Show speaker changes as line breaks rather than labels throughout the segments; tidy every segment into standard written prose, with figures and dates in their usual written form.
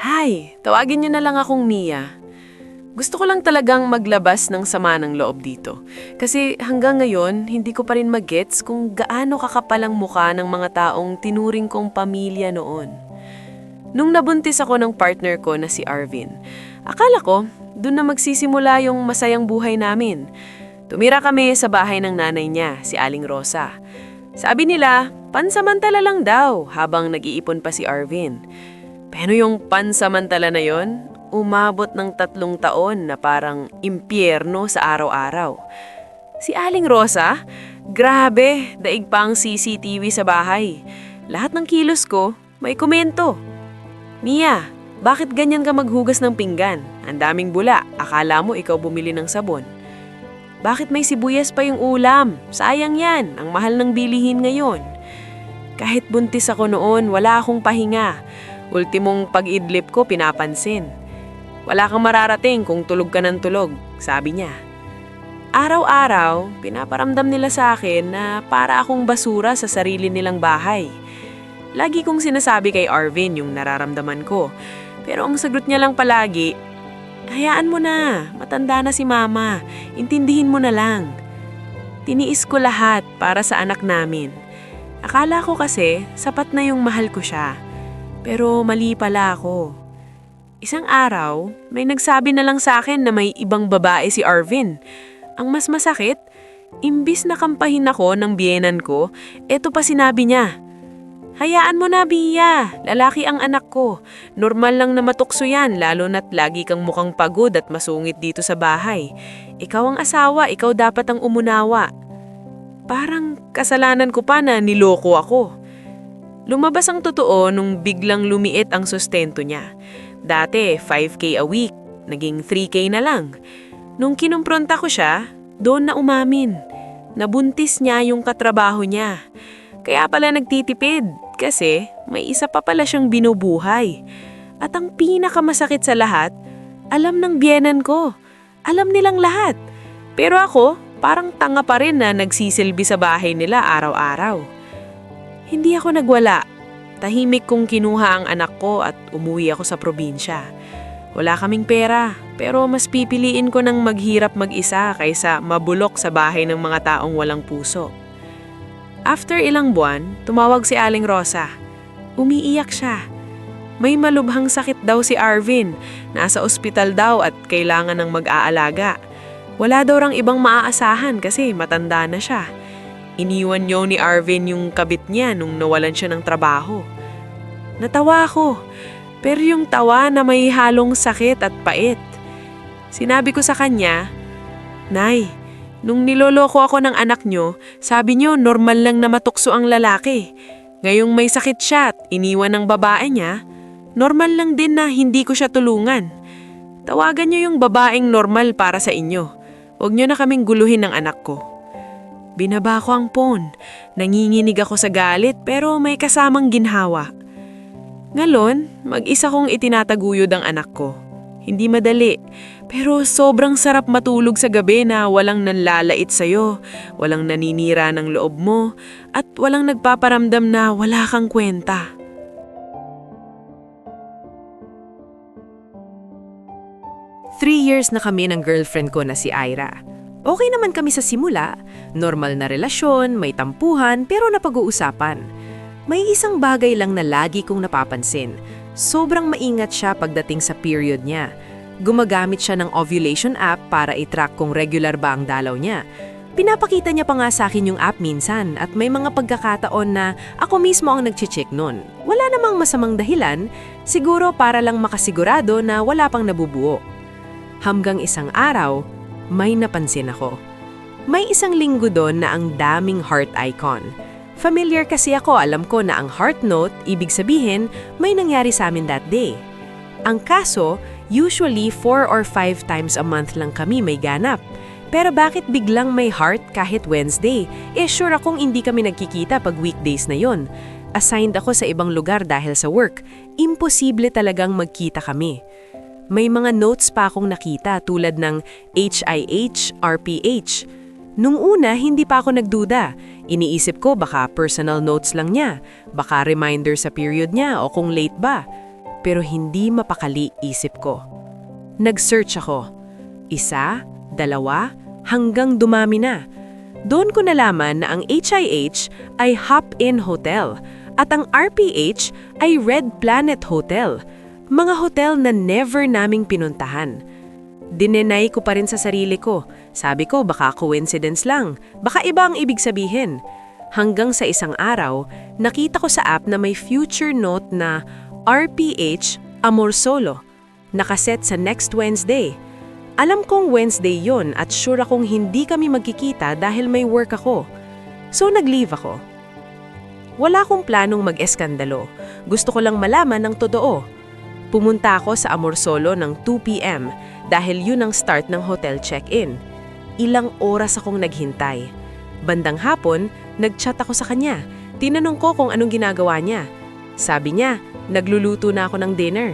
Hi, tawagin niyo na lang akong Mia. Gusto ko lang talagang maglabas ng sama ng loob dito. Kasi hanggang ngayon, hindi ko pa rin magets kung gaano kakapalang mukha ng mga taong tinuring kong pamilya noon. Nung nabuntis ako ng partner ko na si Arvin, akala ko doon na magsisimula yung masayang buhay namin. Tumira kami sa bahay ng nanay niya, si Aling Rosa. Sabi nila, pansamantala lang daw habang nag-iipon pa si Arvin. Pero yung pansamantala na yon, umabot ng 3 taon na parang impyerno sa araw-araw. Si Aling Rosa, grabe, daig pa ang CCTV sa bahay. Lahat ng kilos ko, may komento. Mia, bakit ganyan ka maghugas ng pinggan? Ang daming bula, akala mo ikaw bumili ng sabon. Bakit may sibuyas pa yung ulam? Sayang yan, ang mahal ng bilihin ngayon. Kahit buntis ako noon, wala akong pahinga. Ultimong pag-idlip ko pinapansin. Wala kang mararating kung tulog ka ng tulog, sabi niya. Araw-araw, pinaparamdam nila sa akin na para akong basura sa sarili nilang bahay. Lagi kong sinasabi kay Arvin yung nararamdaman ko. Pero ang sagot niya lang palagi, hayaan mo na, matanda na si mama, intindihin mo na lang. Tiniis ko lahat para sa anak namin. Akala ko kasi sapat na yung mahal ko siya. Pero mali pala ako. Isang araw, may nagsabi na lang sa akin na may ibang babae si Arvin. Ang mas masakit, imbis na kampahin ako ng biyenan ko, eto pa sinabi niya. Hayaan mo na, Bia. Lalaki ang anak ko. Normal lang na matukso yan, lalo na't lagi kang mukhang pagod at masungit dito sa bahay. Ikaw ang asawa, ikaw dapat ang umunawa. Parang kasalanan ko pa na niloko ako. Lumabas ang totoo nung biglang lumiit ang sustento niya. Dati, 5K a week. Naging 3K na lang. Nung kinumpronta ko siya, doon na umamin. Nabuntis niya yung katrabaho niya. Kaya pala nagtitipid kasi may isa pa pala siyang binubuhay. At ang pinakamasakit sa lahat, alam ng biyenan ko. Alam nilang lahat. Pero ako, parang tanga pa rin na nagsisilbi sa bahay nila araw-araw. Hindi ako nagwala. Tahimik kong kinuha ang anak ko at umuwi ako sa probinsya. Wala kaming pera, pero mas pipiliin ko ng maghirap mag-isa kaysa mabulok sa bahay ng mga taong walang puso. After ilang buwan, tumawag si Aling Rosa. Umiiyak siya. May malubhang sakit daw si Arvin. Nasa ospital daw at kailangan ng mag-aalaga. Wala daw rang ibang maaasahan kasi matanda na siya. Iniwan niyo ni Arvin yung kabit niya nung nawalan siya ng trabaho. Natawa ako, pero yung tawa na may halong sakit at pait. Sinabi ko sa kanya, Nay, nung niloloko ako ng anak niyo, sabi niyo normal lang na matukso ang lalaki. Ngayong may sakit siya at iniwan ng babae niya, normal lang din na hindi ko siya tulungan. Tawagan niyo yung babaeng normal para sa inyo. Huwag niyo na kaming guluhin ng anak ko. Binaba ko ang phone. Nanginginig ako sa galit pero may kasamang ginhawa. Ngalon, mag-isa kong itinataguyod ang anak ko. Hindi madali, pero sobrang sarap matulog sa gabi na walang nanlalait sa'yo, walang naninira ng loob mo, at walang nagpaparamdam na wala kang kwenta.
Three years na kami ng girlfriend ko na si Ira. Okay naman kami sa simula, normal na relasyon, may tampuhan pero napag-uusapan. May isang bagay lang na lagi kong napapansin. Sobrang maingat siya pagdating sa period niya. Gumagamit siya ng ovulation app para i-track kung regular ba ang dalaw niya. Pinapakita niya pa nga sa akin yung app minsan at may mga pagkakataon na ako mismo ang nag-check nun. Wala namang masamang dahilan, siguro para lang makasigurado na wala pang nabubuo. Hanggang isang araw, may napansin ako. May isang linggo doon na ang daming heart icon. Familiar kasi ako, alam ko na ang heart note, ibig sabihin, may nangyari sa amin that day. Ang kaso, usually 4 or 5 times a month lang kami may ganap. Pero bakit biglang may heart kahit Wednesday? Sure akong hindi kami nagkikita pag weekdays na yon. Assigned ako sa ibang lugar dahil sa work. Imposible talagang magkita kami. May mga notes pa akong nakita tulad ng HIH, RPH. Nung una, hindi pa ako nagduda. Iniisip ko baka personal notes lang niya, baka reminder sa period niya o kung late ba. pero hindi mapakali isip ko. Nag-search ako. 1, 2, hanggang dumami na. Doon ko nalaman na ang HIH ay Hop-In Hotel at ang RPH ay Red Planet Hotel. Mga hotel na never naming pinuntahan. Dinenay ko pa rin sa sarili ko. Sabi ko baka coincidence lang, baka iba ang ibig sabihin. Hanggang sa isang araw, nakita ko sa app na may future note na RPH Amor Solo, nakaset sa next Wednesday. Alam kong Wednesday yon at sure akong hindi kami magkikita dahil may work ako. So nag-leave ako. Wala akong planong mag-eskandalo. Gusto ko lang malaman ng totoo. Pumunta ako sa Amor Solo ng 2 p.m. dahil yun ang start ng hotel check-in. Ilang oras akong naghintay. Bandang hapon, nag-chat ako sa kanya. Tinanong ko kung anong ginagawa niya. Sabi niya, nagluluto na ako ng dinner.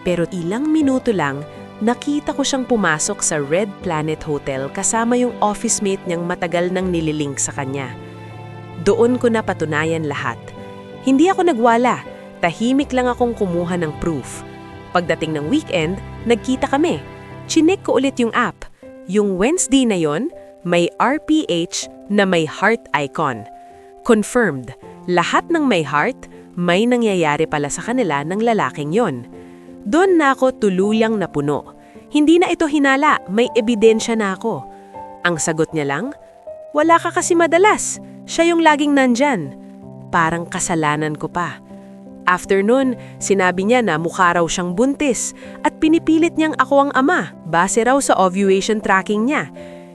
Pero ilang minuto lang, nakita ko siyang pumasok sa Red Planet Hotel kasama yung office mate niyang matagal nang nililink sa kanya. Doon ko napatunayan lahat. Hindi ako nagwala, tahimik lang akong kumuha ng proof. Pagdating ng weekend, nagkita kami. Chinek ko ulit yung app. Yung Wednesday na yon, may RPH na may heart icon. Confirmed, lahat ng may heart, may nangyayari pala sa kanila ng lalaking yon. Doon na ako tuluyang napuno. Hindi na ito hinala, may ebidensya na ako. Ang sagot niya lang, wala ka kasi madalas, siya yung laging nandyan. Parang kasalanan ko pa. After nun, sinabi niya na mukha raw siyang buntis at pinipilit niyang ako ang ama base raw sa ovulation tracking niya.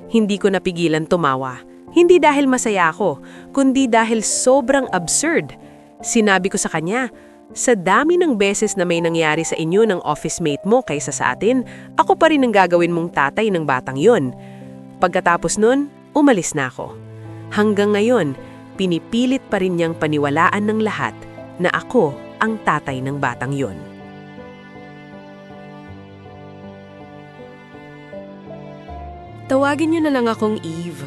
Hindi ko napigilan tumawa. Hindi dahil masaya ako, kundi dahil sobrang absurd. Sinabi ko sa kanya, sa dami ng beses na may nangyari sa inyo ng office mate mo kaysa sa atin, ako pa rin ang gagawin mong tatay ng batang yon. Pagkatapos nun, umalis na ako. Hanggang ngayon, pinipilit pa rin niyang paniwalaan ng lahat na ako ang tatay ng batang yon.
Tawagin niyo na lang akong Eve.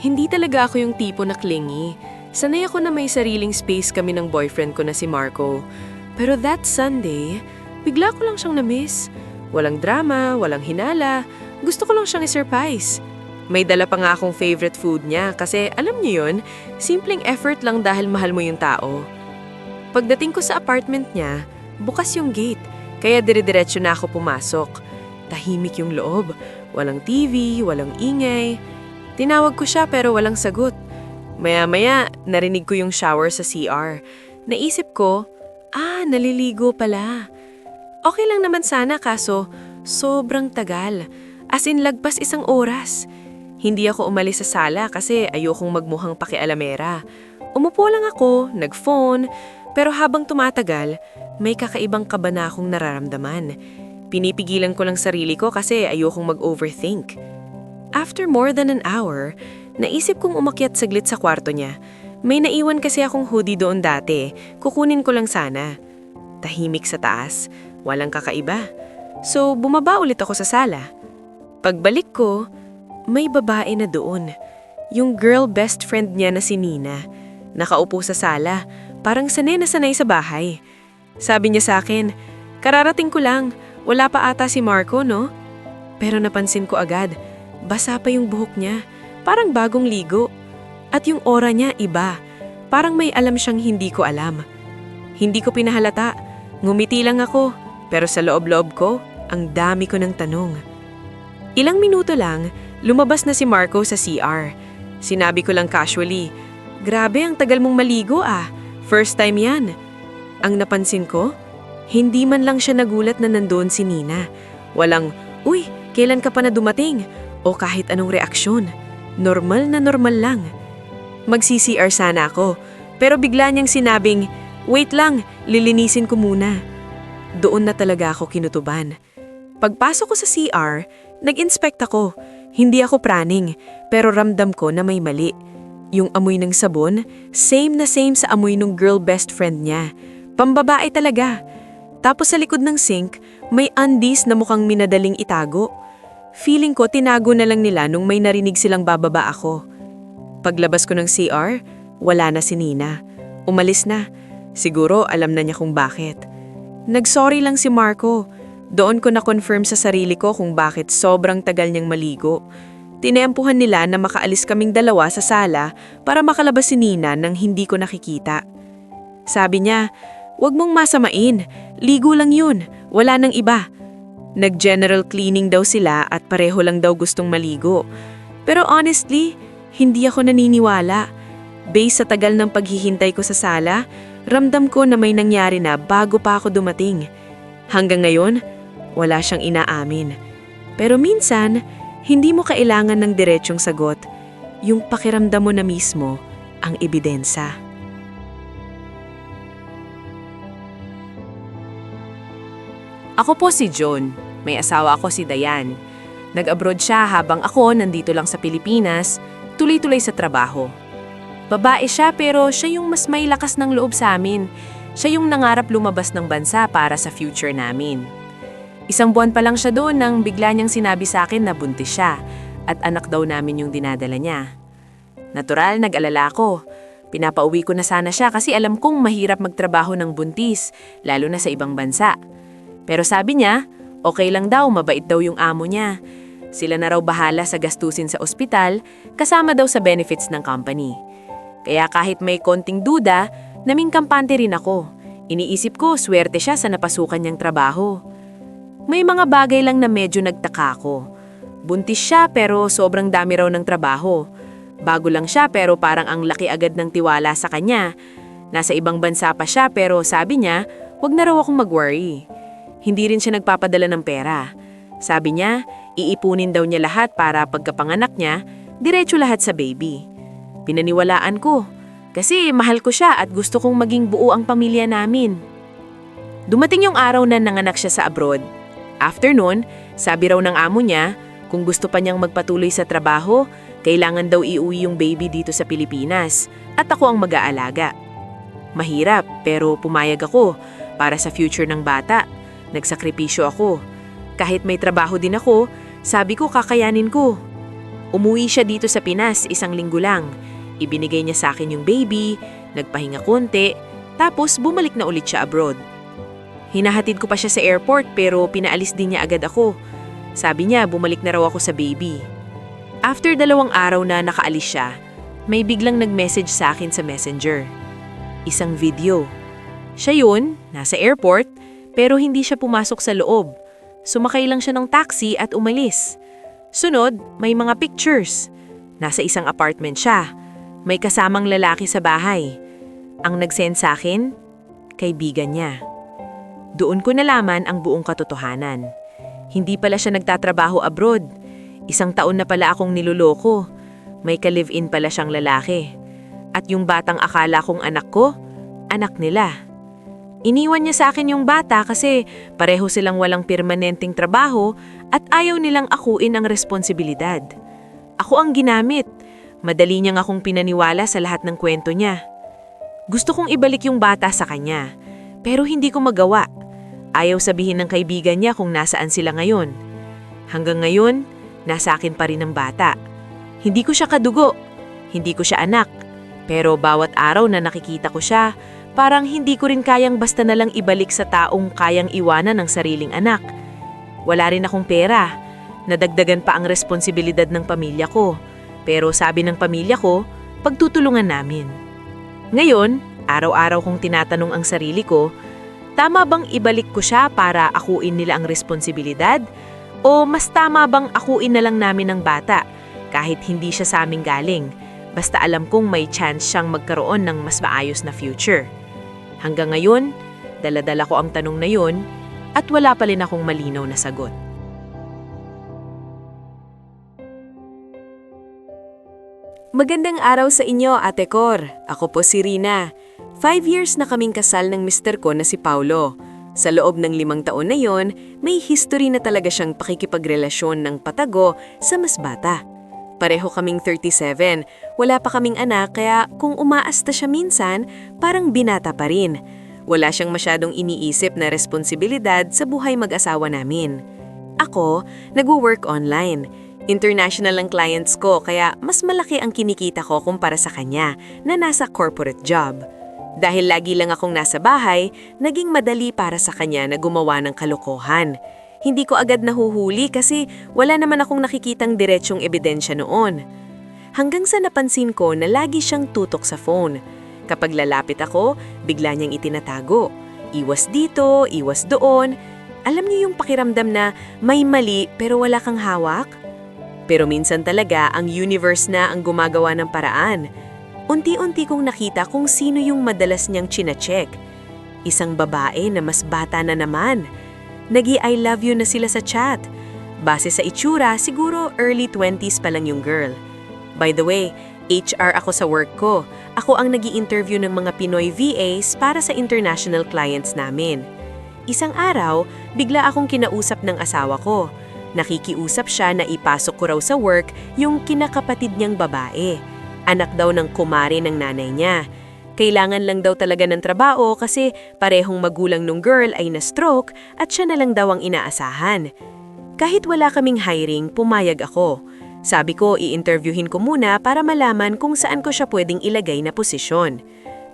Hindi talaga ako yung tipo na clingy. Sanay ako na may sariling space kami ng boyfriend ko na si Marco. Pero that Sunday, bigla ko lang siyang na-miss. Walang drama, walang hinala. Gusto ko lang siyang i-surprise. May dala pa nga akong favorite food niya kasi alam niyo yun, simpleng effort lang dahil mahal mo yung tao. Pagdating ko sa apartment niya, bukas yung gate, kaya dire-diretso na ako pumasok. Tahimik yung loob, walang TV, walang ingay. Tinawag ko siya pero walang sagot. Maya-maya, narinig ko yung shower sa CR. Naisip ko, naliligo pala. Okay lang naman sana kaso sobrang tagal. As in lagpas 1 oras. Hindi ako umalis sa sala kasi ayokong magmukhang pakialamera. Umupo lang ako, nag-phone, pero habang tumatagal, may kakaibang kaba na akong nararamdaman. Pinipigilan ko lang sarili ko kasi ayokong mag-overthink. After more than an hour, naisip kong umakyat saglit sa kwarto niya. May naiwan kasi akong hoodie doon dati, kukunin ko lang sana. Tahimik sa taas, walang kakaiba. So bumaba ulit ako sa sala. Pagbalik ko, may babae na doon. Yung girl best friend niya na si Nina. Nakaupo sa sala, parang sanay na sanay sa bahay. Sabi niya sa akin, kararating ko lang, wala pa ata si Marco, no? Pero napansin ko agad, basa pa yung buhok niya, parang bagong ligo. At yung aura niya iba, parang may alam siyang hindi ko alam. Hindi ko pinahalata, ngumiti lang ako, pero sa loob-loob ko, ang dami ko ng tanong. Ilang minuto lang, lumabas na si Marco sa CR. Sinabi ko lang casually, grabe ang tagal mong maligo ah, first time yan. Ang napansin ko, hindi man lang siya nagulat na nandoon si Nina. Walang, uy, kailan ka pa na dumating? O kahit anong reaksyon. Normal na normal lang. Magsi-CR sana ako, pero bigla niyang sinabing, wait lang, lilinisin ko muna. Doon na talaga ako kinutuban. Pagpasok ko sa CR, nag-inspect ako. Hindi ako praning, pero ramdam ko na may mali. Yung amoy ng sabon, same na same sa amoy ng girl best friend niya. Pambabae talaga. Tapos sa likod ng sink, may undies na mukhang minadaling itago. Feeling ko tinago na lang nila nung may narinig silang bababa ako. Paglabas ko ng CR, wala na si Nina. Umalis na. Siguro alam na niya kung bakit. Nagsorry lang si Marco. Doon ko na-confirm sa sarili ko kung bakit sobrang tagal niyang maligo. Tinempuhan nila na makaalis kaming dalawa sa sala para makalabas si Nina nang hindi ko nakikita. Sabi niya, "Huwag mong masamain, ligo lang yun, wala nang iba." Nag-general cleaning daw sila at pareho lang daw gustong maligo. Pero honestly, hindi ako naniniwala. Based sa tagal ng paghihintay ko sa sala, ramdam ko na may nangyari na bago pa ako dumating. Hanggang ngayon, wala siyang inaamin. Pero minsan, hindi mo kailangan ng diretsyong sagot. Yung pakiramdam mo na mismo ang ebidensya.
Ako po si John. May asawa ako si Dayan. Nag-abroad siya habang ako nandito lang sa Pilipinas, tuloy-tuloy sa trabaho. Babae siya pero siya yung mas may lakas ng loob sa amin. Siya yung nangarap lumabas ng bansa para sa future namin. 1 buwan pa lang siya doon nang bigla niyang sinabi sa akin na buntis siya at anak daw namin yung dinadala niya. Natural, nag-alala ako. Pinapauwi ko na sana siya kasi alam kong mahirap magtrabaho ng buntis, lalo na sa ibang bansa. Pero sabi niya, okay lang daw, mabait daw yung amo niya. Sila na raw bahala sa gastusin sa ospital, kasama daw sa benefits ng company. Kaya kahit may konting duda, naming kampante rin ako. Iniisip ko, swerte siya sa napasukan niyang trabaho. May mga bagay lang na medyo nagtaka ko. Buntis siya pero sobrang dami raw ng trabaho. Bago lang siya pero parang ang laki agad ng tiwala sa kanya. Nasa ibang bansa pa siya pero sabi niya, wag na raw akong mag-worry. Hindi rin siya nagpapadala ng pera. Sabi niya, iipunin daw niya lahat para pagkapanganak niya, diretso lahat sa baby. Pinaniwalaan ko. Kasi mahal ko siya at gusto kong maging buo ang pamilya namin. Dumating yung araw na nanganak siya sa abroad. After nun, sabi raw ng amo niya, kung gusto pa niyang magpatuloy sa trabaho, kailangan daw iuwi yung baby dito sa Pilipinas at ako ang mag-aalaga. Mahirap pero pumayag ako para sa future ng bata. Nagsakripisyo ako. Kahit may trabaho din ako, sabi ko kakayanin ko. Umuwi siya dito sa Pinas 1 linggo lang. Ibinigay niya sa akin yung baby, nagpahinga konti, tapos bumalik na ulit siya abroad. Hinahatid ko pa siya sa airport pero pinaalis din niya agad ako. Sabi niya bumalik na raw ako sa baby. After 2 araw na nakaalis siya, may biglang nag-message sa akin sa messenger. Isang video. Siya yun, nasa airport, pero hindi siya pumasok sa loob. Sumakay lang siya ng taxi at umalis. Sunod, may mga pictures. Nasa isang apartment siya. May kasamang lalaki sa bahay. Ang nag-send sa akin, kaibigan niya. Doon ko nalaman ang buong katotohanan. Hindi pala siya nagtatrabaho abroad. 1 taon na pala akong niloloko. May ka-live-in pala siyang lalaki. At yung batang akala kong anak ko, anak nila. Iniwan niya sa akin yung bata kasi pareho silang walang permanenteng trabaho at ayaw nilang akuin ang responsibilidad. Ako ang ginamit. Madali niyang akong pinaniwala sa lahat ng kwento niya. Gusto kong ibalik yung bata sa kanya, pero hindi ko magawa. Ayaw sabihin ng kaibigan niya kung nasaan sila ngayon. Hanggang ngayon, nasa akin pa rin ang bata. Hindi ko siya kadugo, hindi ko siya anak. Pero bawat araw na nakikita ko siya, parang hindi ko rin kayang basta na lang ibalik sa taong kayang iwanan ng sariling anak. Wala rin akong pera. Nadagdagan pa ang responsibilidad ng pamilya ko. Pero sabi ng pamilya ko, pagtutulungan namin. Ngayon, araw-araw kong tinatanong ang sarili ko, tama bang ibalik ko siya para akuin nila ang responsibilidad? O mas tama bang akuin na lang namin ang bata kahit hindi siya sa aming galing? Basta alam kong may chance siyang magkaroon ng mas maayos na future. Hanggang ngayon, dala-dala ko ang tanong na yun at wala pa rin akong malinaw na sagot.
Magandang araw sa inyo, Ate Cor. Ako po si Rina. 5 years na kaming kasal ng mister ko na si Paulo. Sa loob ng 5 taon na yon, may history na talaga siyang pakikipagrelasyon ng patago sa mas bata. Pareho kaming 37, wala pa kaming anak kaya kung umaasta siya minsan, parang binata pa rin. Wala siyang masyadong iniisip na responsibilidad sa buhay mag-asawa namin. Ako, nagwo-work online. International ang clients ko kaya mas malaki ang kinikita ko kumpara sa kanya na nasa corporate job. Dahil lagi lang akong nasa bahay, naging madali para sa kanya na gumawa ng kalokohan. Hindi ko agad nahuhuli kasi wala naman akong nakikitang diretsyong ebidensya noon. Hanggang sa napansin ko na lagi siyang tutok sa phone. Kapag lalapit ako, bigla niyang itinatago. Iwas dito, iwas doon. Alam niyo yung pakiramdam na may mali pero wala kang hawak? Pero minsan talaga ang universe na ang gumagawa ng paraan. Unti-unti kong nakita kung sino yung madalas niyang china-check. Isang babae na mas bata na naman. Nag-I love you na sila sa chat. Base sa itsura, siguro early 20s pa lang yung girl. By the way, HR ako sa work ko. Ako ang nag-i-interview ng mga Pinoy VAs para sa international clients namin. Isang araw, bigla akong kinausap ng asawa ko. Nakikiusap siya na ipasok ko raw sa work yung kinakapatid niyang babae. Anak daw ng kumare ng nanay niya. Kailangan lang daw talaga ng trabaho kasi parehong magulang nung girl ay na-stroke at siya na lang daw ang inaasahan. Kahit wala kaming hiring, pumayag ako. Sabi ko, i-interviewin ko muna para malaman kung saan ko siya pwedeng ilagay na posisyon.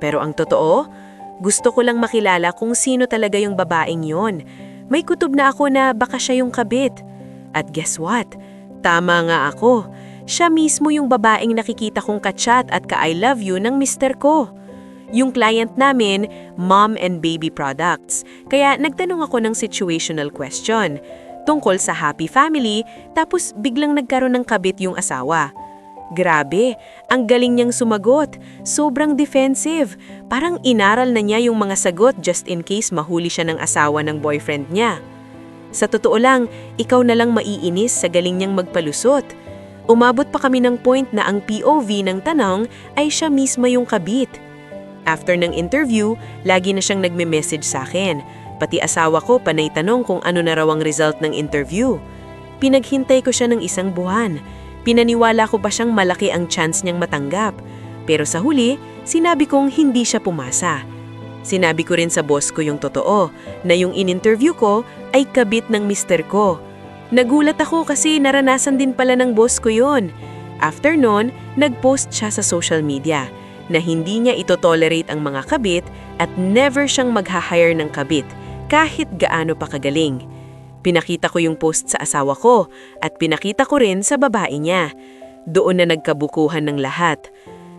Pero ang totoo, gusto ko lang makilala kung sino talaga yung babaeng yon. May kutob na ako na baka siya yung kabit. At guess what? Tama nga ako. Siya mismo yung babaeng nakikita kong ka-chat at ka-I love you ng mister ko. Yung client namin, mom and baby products. Kaya nagtanong ako ng situational question tungkol sa happy family, tapos biglang nagkaroon ng kabit yung asawa. Grabe, ang galing niyang sumagot. Sobrang defensive. Parang inaral na niya yung mga sagot just in case mahuli siya ng asawa ng boyfriend niya. Sa totoo lang, ikaw na lang maiinis sa galing niyang magpalusot. Umabot pa kami ng point na ang POV ng tanong ay siya mismo yung kabit. After ng interview, lagi na siyang nagme-message sa akin. Pati asawa ko panay tanong kung ano na raw ang result ng interview. Pinaghintay ko siya ng 1 buwan. Pinaniwala ko pa siyang malaki ang chance niyang matanggap. Pero sa huli, sinabi kong hindi siya pumasa. Sinabi ko rin sa boss ko yung totoo, na yung in-interview ko ay kabit ng mister ko. Nagulat ako kasi naranasan din pala ng boss ko yun. After nun, nag-post siya sa social media na hindi niya ito-tolerate ang mga kabit at never siyang magha-hire ng kabit kahit gaano pa kagaling. Pinakita ko yung post sa asawa ko at pinakita ko rin sa babae niya. Doon na nagkabukuhan ng lahat.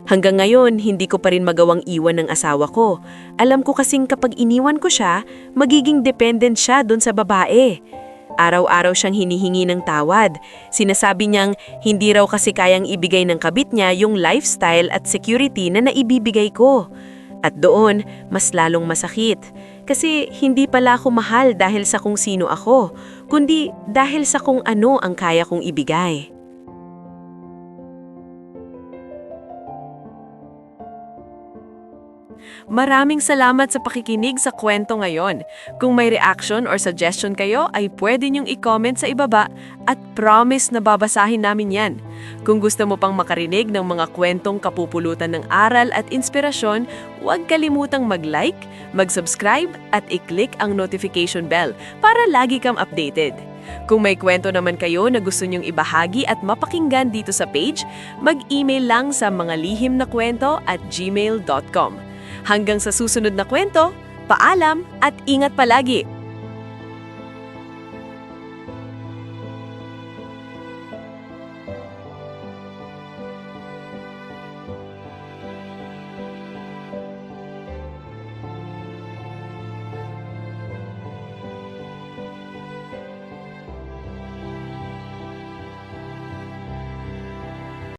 Hanggang ngayon, hindi ko pa rin magawang iwan ng asawa ko. Alam ko kasing kapag iniwan ko siya, magiging dependent siya doon sa babae. Araw-araw siyang hinihingi ng tawad. Sinasabi niyang hindi raw kasi kayang ibigay ng kabit niya yung lifestyle at security na naibibigay ko. At doon, mas lalong masakit. Kasi hindi pala ako mahal dahil sa kung sino ako, kundi dahil sa kung ano ang kaya kong ibigay. Maraming salamat sa pakikinig sa kwento ngayon. Kung may reaction or suggestion kayo, ay pwede niyong i-comment sa ibaba at promise na babasahin namin yan. Kung gusto mo pang makarinig ng mga kwentong kapupulutan ng aral at inspirasyon, huwag kalimutang mag-like, mag-subscribe at i-click ang notification bell para lagi kang updated. Kung may kwento naman kayo na gusto niyong ibahagi at mapakinggan dito sa page, mag-email lang sa mangalihimnakwento@gmail.com. Hanggang sa susunod na kwento, paalam at ingat palagi!